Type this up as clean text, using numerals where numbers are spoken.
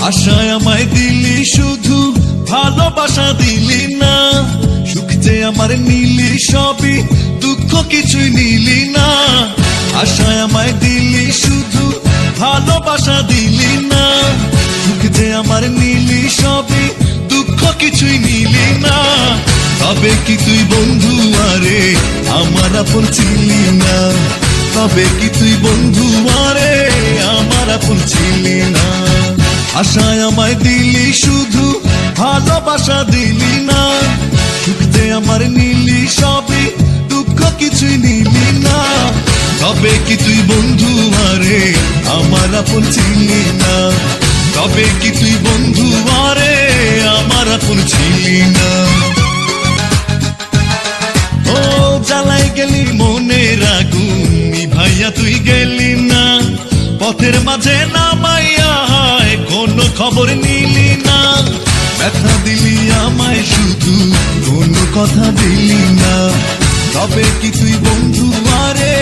আশায় আমায় দিলি শুধু, ভালোবাসা দিলি না। সুখ যে আমার নিলি সবই, দুঃখ কিছুই নিলি না। আশায় আমায় দিলি শুধু, ভালোবাসা দিলি না। সুখ যে আমার নিলি সবই, দুঃখ কিছুই নিলি না। তবে কি তুই বন্ধু আরে আমার আপন ছিলি না? তবে কি তুই বন্ধু আরে আমার আপন ছিলি না? আশায় আমায় দিলি শুধু, ভালোবাসা দিলি না। সুখ যে আমার নিলি সবই, দুঃখ কিছুই নিলি না। তবে কি তুই বন্ধু আরে আমার আপন ছিলি না? তবে কি তুই বন্ধু আরে আমার আপন ছিলি না? ও জ্বালাই গেলি মনের আগুন, ভাইয়া তুই গেলি না। পথের মাঝে নামাইয়া কোনো খবর নিলি না। ব্যথা দিলি আমায় শুধু, কোনো কথা দিলি না। তবে কি তুই বন্ধু আরে